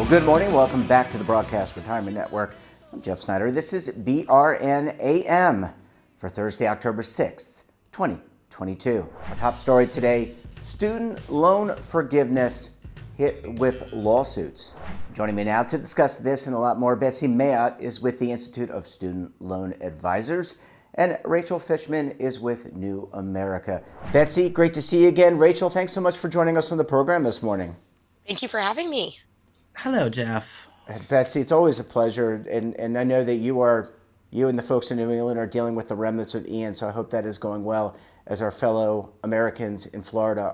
Well, good morning. Welcome back to the Broadcast Retirement Network. I'm Jeff Snyder. This is BRN AM for Thursday, October 6th, 2022. Our top story today, student loan forgiveness hit with lawsuits. Joining me now to discuss this and a lot more, Betsy Mayotte is with the Institute of Student Loan Advisors, and Rachel Fishman is with New America. Betsy, great to see you again. Rachel, thanks so much for joining us on the program this morning. Thank you for having me. Hello, Jeff. Betsy, it's always a pleasure, and I know that you and the folks in New England are dealing with the remnants of Ian, so I hope that is going well as our fellow Americans in Florida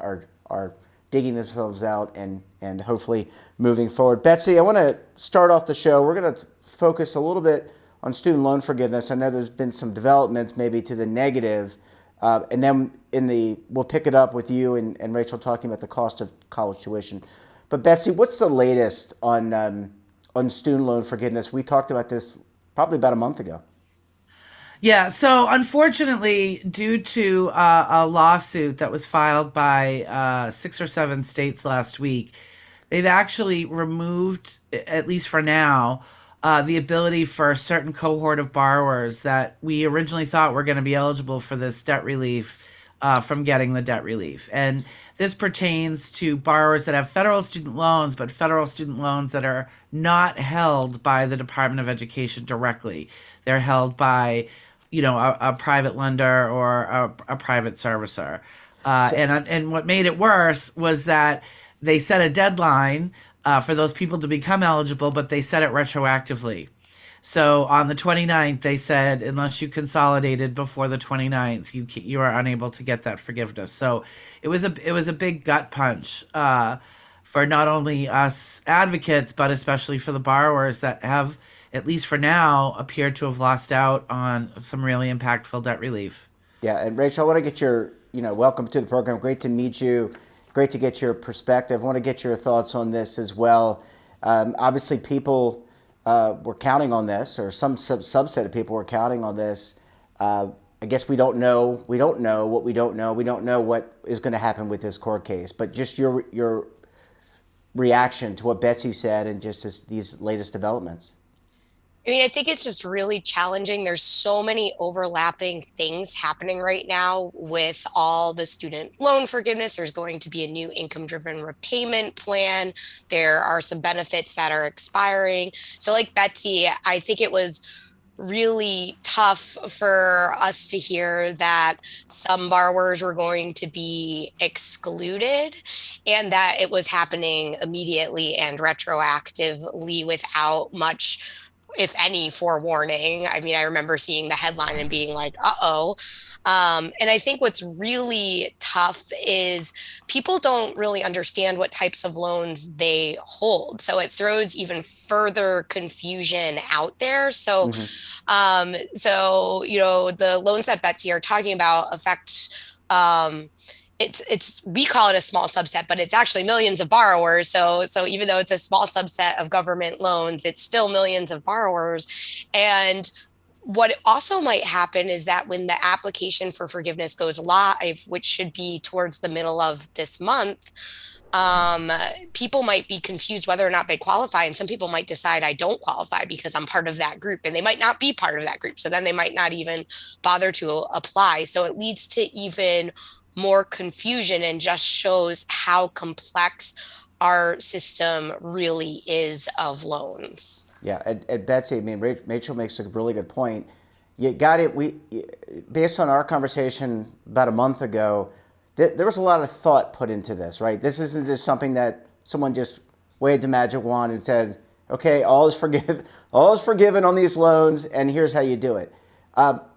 are digging themselves out and hopefully moving forward. Betsy, I want to start off the show. We're going to focus a little bit on student loan forgiveness. I know there's been some developments maybe to the negative, and then we'll pick it up with you and Rachel talking about the cost of college tuition. But Betsy, what's the latest on student loan forgiveness? We talked about this probably about a month ago. Yeah, so unfortunately, due to a lawsuit that was filed by 6 or 7 states last week, they've actually removed, at least for now, the ability for a certain cohort of borrowers that we originally thought were going to be eligible for this debt relief from getting the debt relief. And this pertains to borrowers that have federal student loans, but federal student loans that are not held by the Department of Education directly. They're held by, a private lender or a private servicer. And what made it worse was that they set a deadline for those people to become eligible, but they set it retroactively. So on the 29th, they said, unless you consolidated before the 29th, you are unable to get that forgiveness. So it was a big gut punch for not only us advocates, but especially for the borrowers that have, at least for now, appeared to have lost out on some really impactful debt relief. Yeah, and Rachel, I want to get your, welcome to the program. Great to meet you. Great to get your perspective. I want to get your thoughts on this as well. Obviously, people were counting on this, or some subset of people were counting on this. I guess we don't know what we don't know. We don't know what is going to happen with this court case. But just your reaction to what Betsy said and just these latest developments. I think it's just really challenging. There's so many overlapping things happening right now with all the student loan forgiveness. There's going to be a new income-driven repayment plan. There are some benefits that are expiring. So like Betsy, I think it was really tough for us to hear that some borrowers were going to be excluded and that it was happening immediately and retroactively without much, if any, forewarning. I remember seeing the headline and being like, uh-oh. And I think what's really tough is people don't really understand what types of loans they hold. So it throws even further confusion out there. So, the loans that Betsy are talking about affect, we call it a small subset, but it's actually millions of borrowers. So even though it's a small subset of government loans, it's still millions of borrowers. And what also might happen is that when the application for forgiveness goes live, which should be towards the middle of this month, people might be confused whether or not they qualify. And some people might decide I don't qualify because I'm part of that group, and they might not be part of that group. So then they might not even bother to apply. So it leads to even more confusion and just shows how complex our system really is of loans. Yeah, and Betsy, Rachel makes a really good point. You got it. Based on our conversation about a month ago, there was a lot of thought put into this, right? This isn't just something that someone just waved the magic wand and said, okay, all is forgiven on these loans, and here's how you do it.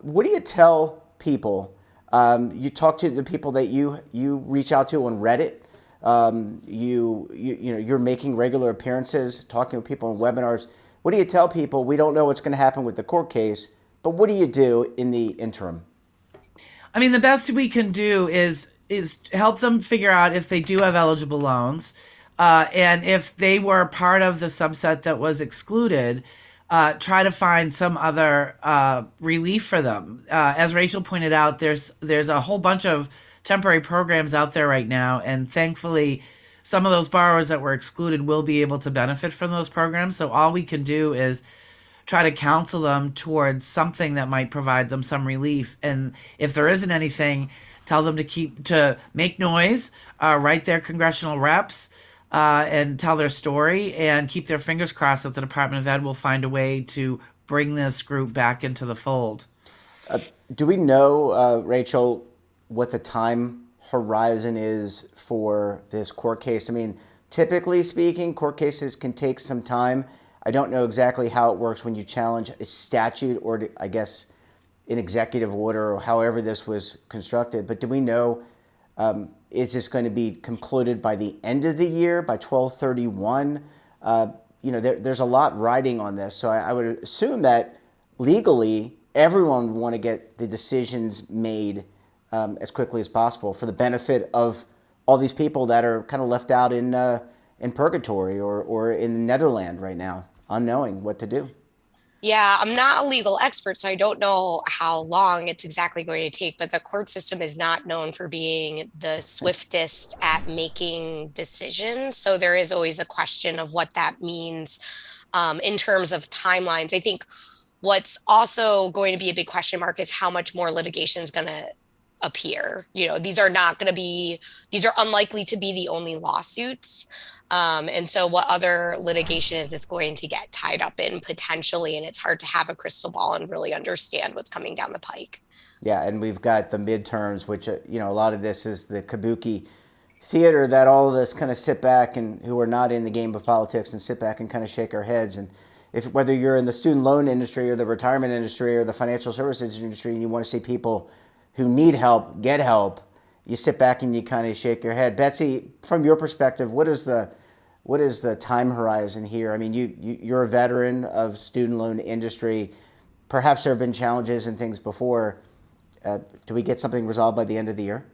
What do you tell people? You talk to the people that you reach out to on Reddit. You're making regular appearances, talking with people on webinars. What do you tell people? We don't know what's going to happen with the court case, but what do you do in the interim? The best we can do is help them figure out if they do have eligible loans, and if they were part of the subset that was excluded, try to find some other relief for them. As Rachel pointed out, there's a whole bunch of temporary programs out there right now, and thankfully some of those borrowers that were excluded will be able to benefit from those programs. So all we can do is try to counsel them towards something that might provide them some relief. And if there isn't anything, tell them to make noise, write their congressional reps, and tell their story, and keep their fingers crossed that the Department of Ed will find a way to bring this group back into the fold. Do we know, Rachel, what the time horizon is for this court case? I mean, typically speaking, court cases can take some time. I don't know exactly how it works when you challenge a statute or, I guess, an executive order or however this was constructed. But do we know, is this going to be concluded by the end of the year, by 12/31? There's a lot riding on this. So I would assume that legally, everyone would want to get the decisions made as quickly as possible for the benefit of all these people that are kind of left out in purgatory or in the Netherlands right now, unknowing what to do. Yeah, I'm not a legal expert, so I don't know how long it's exactly going to take, but the court system is not known for being the swiftest at making decisions. So there is always a question of what that means in terms of timelines. I think what's also going to be a big question mark is how much more litigation is going to appear. These are unlikely to be the only lawsuits. And so what other litigation is this going to get tied up in potentially? And it's hard to have a crystal ball and really understand what's coming down the pike. Yeah, and we've got the midterms, which, a lot of this is the kabuki theater that all of us kind of sit back and who are not in the game of politics and sit back and kind of shake our heads. And whether you're in the student loan industry or the retirement industry or the financial services industry and you want to see people who need help get help, you sit back and you kind of shake your head. Betsy, from your perspective, what is the time horizon here? I mean, you're a veteran of student loan industry. Perhaps there have been challenges and things before. Do we get something resolved by the end of the year?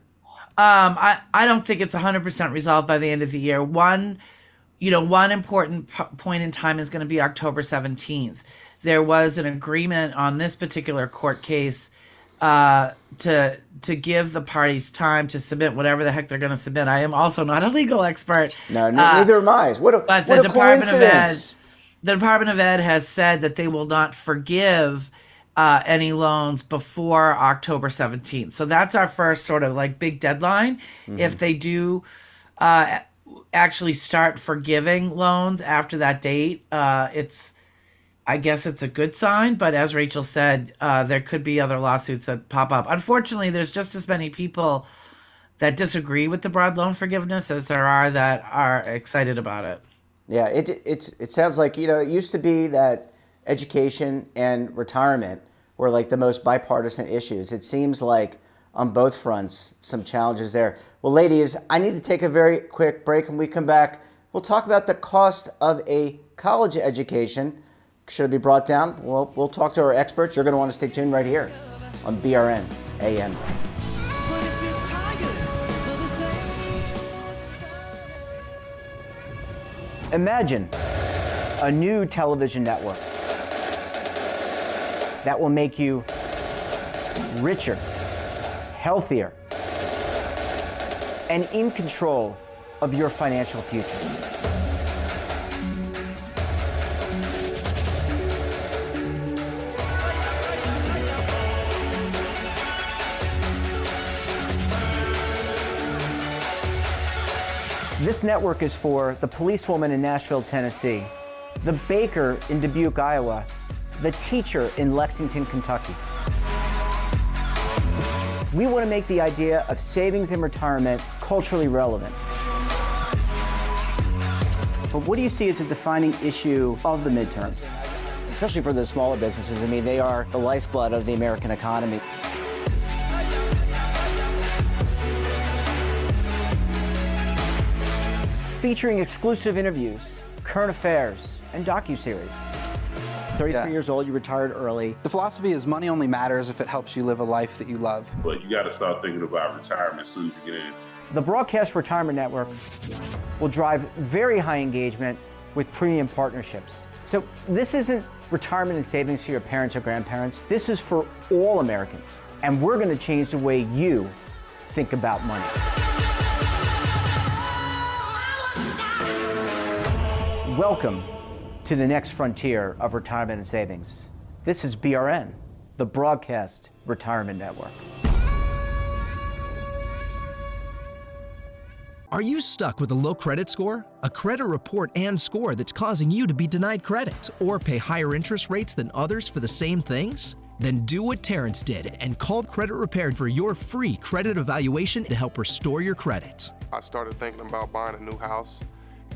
I don't think it's 100% resolved by the end of the year. One important point in time is going to be October 17th. There was an agreement on this particular court case to give the parties time to submit whatever the heck they're going to submit. I am also not a legal expert. No, neither am I. What a coincidence. The Department of Ed has said that they will not forgive any loans before October 17th. So that's our first sort of like big deadline. Mm-hmm. If they do actually start forgiving loans after that date, I guess it's a good sign, but as Rachel said, there could be other lawsuits that pop up. Unfortunately, there's just as many people that disagree with the broad loan forgiveness as there are that are excited about it. Yeah, it sounds like, it used to be that education and retirement were like the most bipartisan issues. It seems like on both fronts, some challenges there. Well, ladies, I need to take a very quick break. When we come back, we'll talk about the cost of a college education. Should it be brought down? Well, we'll talk to our experts. You're going to want to stay tuned right here on BRN AM. Imagine a new television network that will make you richer, healthier, and in control of your financial future. This network is for the policewoman in Nashville, Tennessee, the baker in Dubuque, Iowa, the teacher in Lexington, Kentucky. We want to make the idea of savings and retirement culturally relevant. But what do you see as a defining issue of the midterms, especially for the smaller businesses? I mean, they are the lifeblood of the American economy. Featuring exclusive interviews, current affairs, and docuseries. 33 years old, you retired early. The philosophy is money only matters if it helps you live a life that you love. But you got to start thinking about retirement as soon as you get in. The Broadcast Retirement Network will drive very high engagement with premium partnerships. So this isn't retirement and savings for your parents or grandparents. This is for all Americans. And we're going to change the way you think about money. Welcome to the next frontier of retirement and savings. This is BRN, the Broadcast Retirement Network. Are you stuck with a low credit score? A credit report and score that's causing you to be denied credit or pay higher interest rates than others for the same things? Then do what Terrence did and call Credit Repaired for your free credit evaluation to help restore your credit. I started thinking about buying a new house,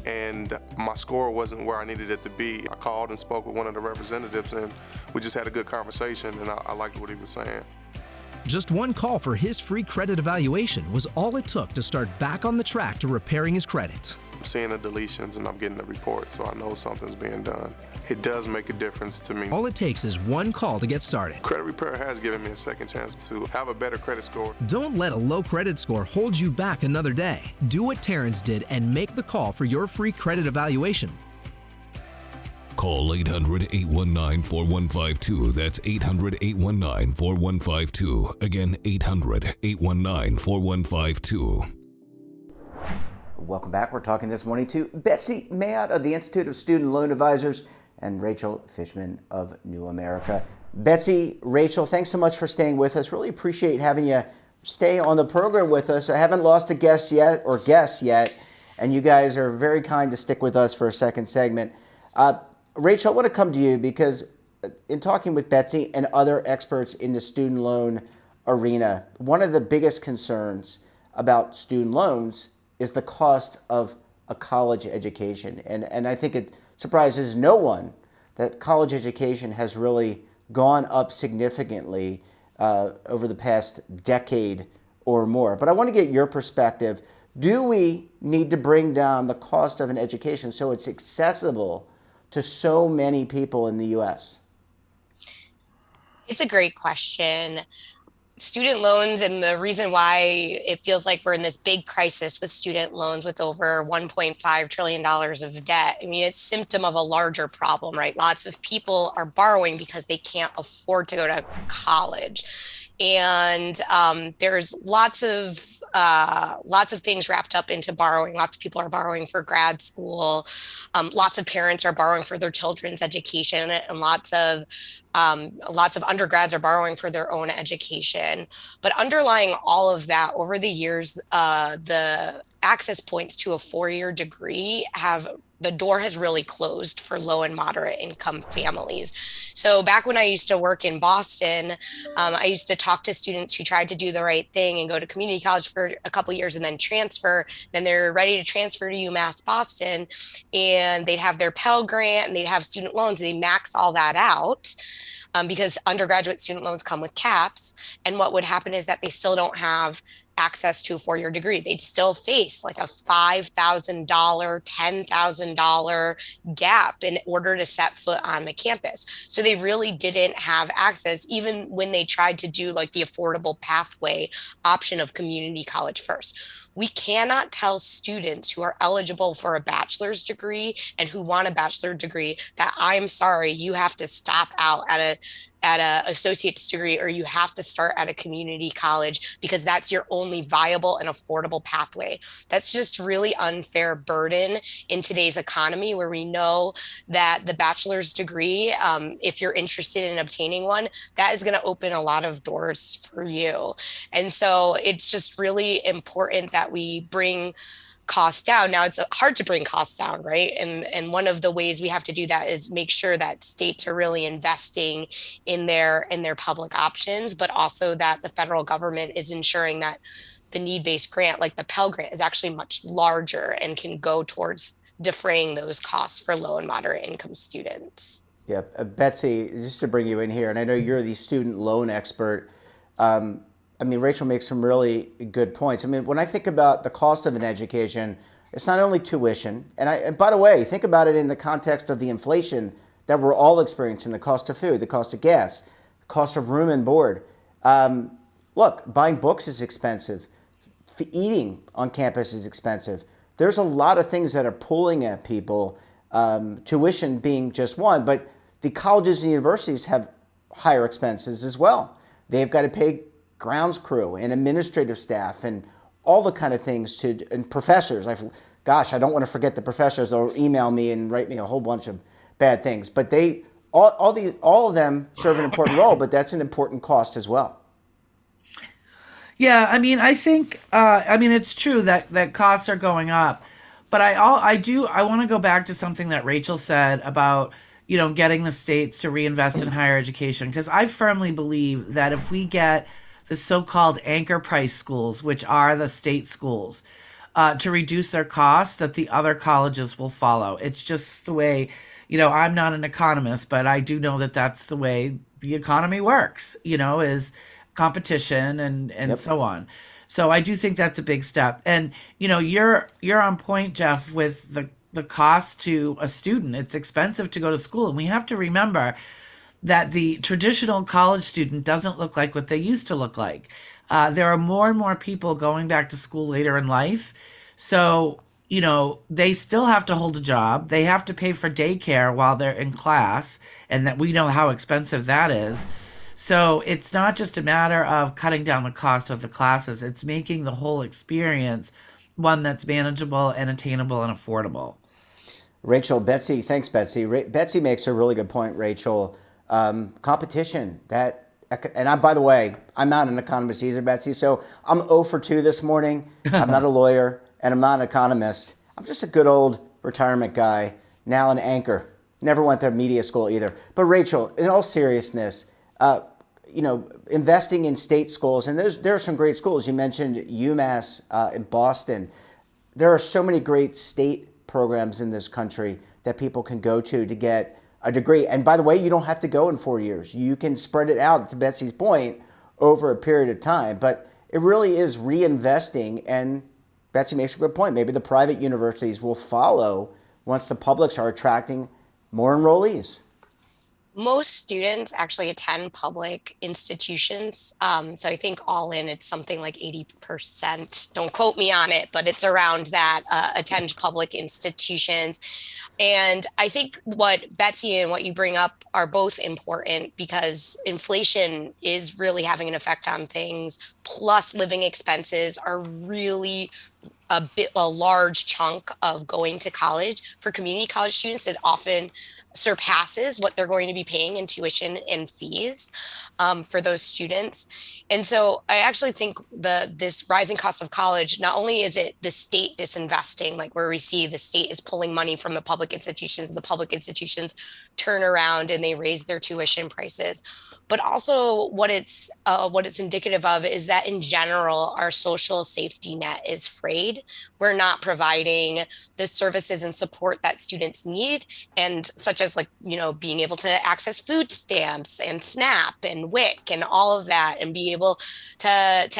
and my score wasn't where I needed it to be. I called and spoke with one of the representatives, and we just had a good conversation, and I liked what he was saying. Just one call for his free credit evaluation was all it took to start back on the track to repairing his credit. I'm seeing the deletions and I'm getting the report, so I know something's being done. It does make a difference to me. All it takes is one call to get started. Credit Repair has given me a second chance to have a better credit score. Don't let a low credit score hold you back another day. Do what Terrence did and make the call for your free credit evaluation. Call 800-819-4152. That's 800-819-4152. Again, 800-819-4152. Welcome back. We're talking this morning to Betsy Mayotte of the Institute of Student Loan Advisors and Rachel Fishman of New America. Betsy, Rachel, thanks so much for staying with us. Really appreciate having you stay on the program with us. I haven't lost a guest yet, and you guys are very kind to stick with us for a second segment. Rachel, I want to come to you because in talking with Betsy and other experts in the student loan arena, one of the biggest concerns about student loans is the cost of a college education. And I think it surprises no one that college education has really gone up significantly over the past decade or more. But I want to get your perspective. Do we need to bring down the cost of an education so it's accessible to so many people in the U.S.? It's a great question. Student loans, and the reason why it feels like we're in this big crisis with student loans with over $1.5 trillion of debt. I mean, it's a symptom of a larger problem, right? Lots of people are borrowing because they can't afford to go to college. And there's lots of things wrapped up into borrowing. Lots of people are borrowing for grad school. Lots of parents are borrowing for their children's education, and lots of undergrads are borrowing for their own education. But underlying all of that, over the years, the access points to a four-year degree the door has really closed for low and moderate income families. So back when I used to work in Boston, I used to talk to students who tried to do the right thing and go to community college for a couple of years and then transfer. Then they're ready to transfer to UMass Boston, and they'd have their Pell Grant and they'd have student loans. They max all that out. Because undergraduate student loans come with caps. And what would happen is that they still don't have access to a four-year degree. They'd still face like a $5,000, $10,000 gap in order to set foot on the campus. So they really didn't have access, even when they tried to do like the affordable pathway option of community college first. We cannot tell students who are eligible for a bachelor's degree and who want a bachelor's degree that, I'm sorry, you have to stop out at a associate's degree, or you have to start at a community college because that's your only viable and affordable pathway. That's just really unfair burden in today's economy, where we know that the bachelor's degree, if you're interested in obtaining one, that is going to open a lot of doors for you. And so it's just really important that we bring costs down. Now, it's hard to bring costs down, right? And one of the ways we have to do that is make sure that states are really investing in their public options, but also that the federal government is ensuring that the need-based grant, like the Pell Grant, is actually much larger and can go towards defraying those costs for low and moderate income students. Yeah, Betsy, just to bring you in here, and I know you're the student loan expert. I mean, Rachel makes some really good points. I mean, when I think about the cost of an education, it's not only tuition. And by the way, think about it in the context of the inflation that we're all experiencing, the cost of food, the cost of gas, the cost of room and board. Look, buying books is expensive. Eating on campus is expensive. There's a lot of things that are pulling at people, tuition being just one, but the colleges and universities have higher expenses as well. They've got to pay grounds crew and administrative staff and all the kind of things and professors. gosh, I don't want to forget the professors. They'll email me and write me a whole bunch of bad things. But they all of them serve an important role, but that's an important cost as well. Yeah, I mean, I think, it's true that costs are going up, but I want to go back to something that Rachel said about, getting the states to reinvest in higher education, because I firmly believe that if we get the so-called anchor price schools, which are the state schools, to reduce their costs, that the other colleges will follow. It's just the way, I'm not an economist, but I do know that that's the way the economy works, is competition and Yep. so on. So I do think that's a big step. And you're on point, Jeff, with the cost to a student. It's expensive to go to school, and we have to remember that the traditional college student doesn't look like what they used to look like. There are more and more people going back to school later in life. So, they still have to hold a job. They have to pay for daycare while they're in class, and that we know how expensive that is. So it's not just a matter of cutting down the cost of the classes. It's making the whole experience one that's manageable and attainable and affordable. Rachel, Betsy, thanks, Betsy. Betsy makes a really good point, Rachel. Competition, by the way, I'm not an economist either, Betsy, so I'm 0 for 2 this morning. I'm not a lawyer, and I'm not an economist. I'm just a good old retirement guy, now an anchor. Never went to media school either. But Rachel, in all seriousness, investing in state schools, and there are some great schools. You mentioned UMass in Boston. There are so many great state programs in this country that people can go to get a degree. And by the way, you don't have to go in 4 years. You can spread it out, to Betsy's point, over a period of time. But it really is reinvesting, and Betsy makes a good point. Maybe the private universities will follow once the publics are attracting more enrollees. Most students actually attend public institutions. So I think all in, it's something like 80%. Don't quote me on it, but it's around that, attend public institutions. And I think what Betsy and what you bring up are both important, because inflation is really having an effect on things. Plus, living expenses are really a large chunk of going to college. For community college students, it often surpasses what they're going to be paying in tuition and fees for those students. And so I actually think this rising cost of college, not only is it the state disinvesting, like where we see the state is pulling money from the public institutions, the public institutions turn around and they raise their tuition prices, but also what it's indicative of is that in general, our social safety net is frayed. We're not providing the services and support that students need, and such as being able to access food stamps and SNAP and WIC and all of that, and be able to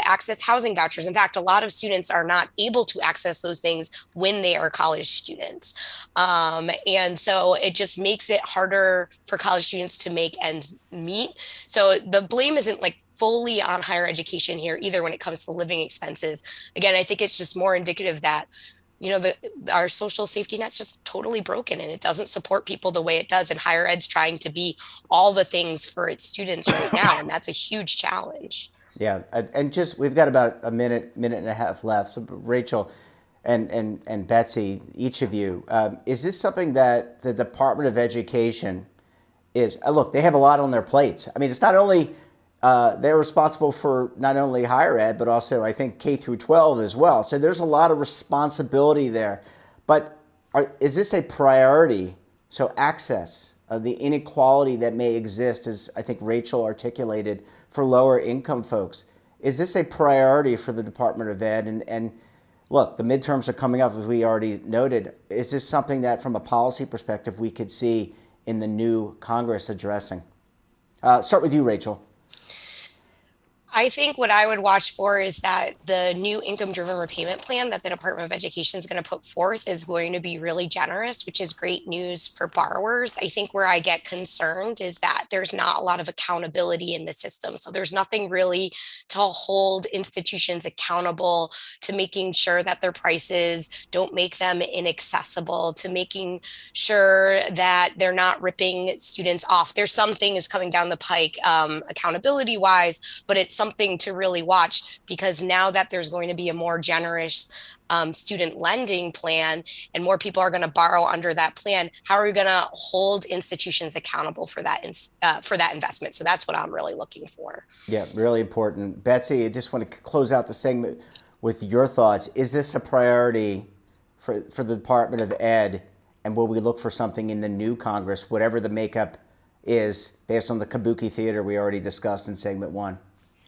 access housing vouchers. In fact, a lot of students are not able to access those things when they are college students. And so it just makes it harder for college students to make ends meet. So the blame isn't fully on higher education here either when it comes to living expenses. Again, I think it's just more indicative that our social safety net's just totally broken, and it doesn't support people the way it does. And higher ed's trying to be all the things for its students right now, and that's a huge challenge. Yeah, and we've got about a minute and a half left. So Rachel and Betsy, each of you, is this something that the Department of Education is? Look, they have a lot on their plates. I mean, it's not only they're responsible for not only higher ed, but also I think K through 12 as well. So there's a lot of responsibility there. But is this a priority? So access, the inequality that may exist, as I think Rachel articulated, for lower income folks. Is this a priority for the Department of Ed? And look, the midterms are coming up, as we already noted. Is this something that from a policy perspective we could see in the new Congress addressing? Start with you, Rachel. I think what I would watch for is that the new income-driven repayment plan that the Department of Education is going to put forth is going to be really generous, which is great news for borrowers. I think where I get concerned is that there's not a lot of accountability in the system. So there's nothing really to hold institutions accountable to making sure that their prices don't make them inaccessible, to making sure that they're not ripping students off. There's some things coming down the pike accountability-wise, but it's something something to really watch, because now that there's going to be a more generous student lending plan and more people are going to borrow under that plan, how are we going to hold institutions accountable for that investment? So that's what I'm really looking for. Yeah, really important. Betsy, I just want to close out the segment with your thoughts. Is this a priority for the Department of Ed, and will we look for something in the new Congress, whatever the makeup is, based on the kabuki theater we already discussed in segment 1?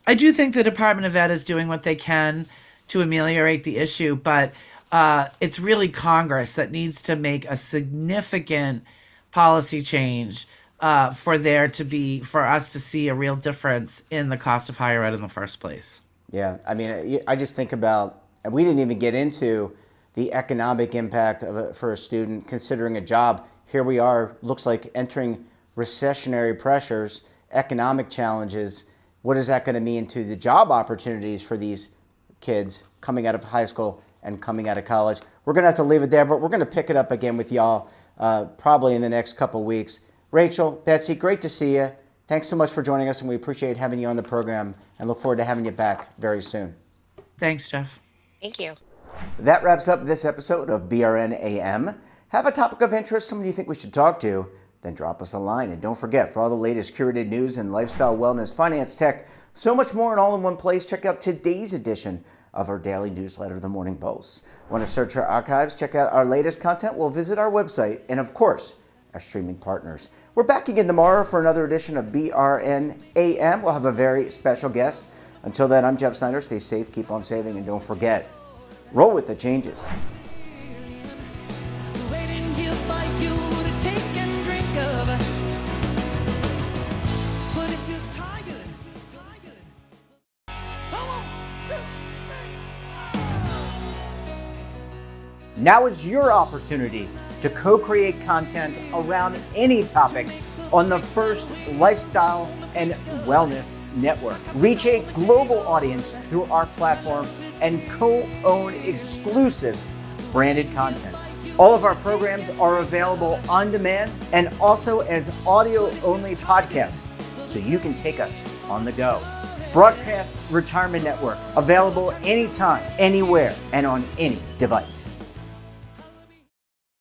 I do think the Department of Ed is doing what they can to ameliorate the issue, but it's really Congress that needs to make a significant policy change for us to see a real difference in the cost of higher ed in the first place. Yeah, I mean, I just think about, and we didn't even get into the economic impact for a student considering a job. Here we are, looks like entering recessionary pressures, economic challenges. What is that going to mean to the job opportunities for these kids coming out of high school and coming out of college? We're going to have to leave it there, but we're going to pick it up again with y'all probably in the next couple weeks. Rachel, Betsy, great to see you. Thanks so much for joining us, and we appreciate having you on the program and look forward to having you back very soon. Thanks, Jeff. Thank you. That wraps up this episode of BRN AM. Have a topic of interest, someone you think we should talk to, then drop us a line. And don't forget, for all the latest curated news and lifestyle, wellness, finance, tech, so much more and all in one place, check out today's edition of our daily newsletter, The Morning Pulse. Want to search our archives, check out our latest content? Well, visit our website and, of course, our streaming partners. We're back again tomorrow for another edition of BRN AM. We'll have a very special guest. Until then, I'm Jeff Snyder. Stay safe, keep on saving, and don't forget, roll with the changes. Now is your opportunity to co-create content around any topic on the First Lifestyle and Wellness Network. Reach a global audience through our platform and co-own exclusive branded content. All of our programs are available on demand and also as audio-only podcasts, so you can take us on the go. Broadcast Retirement Network, available anytime, anywhere, and on any device.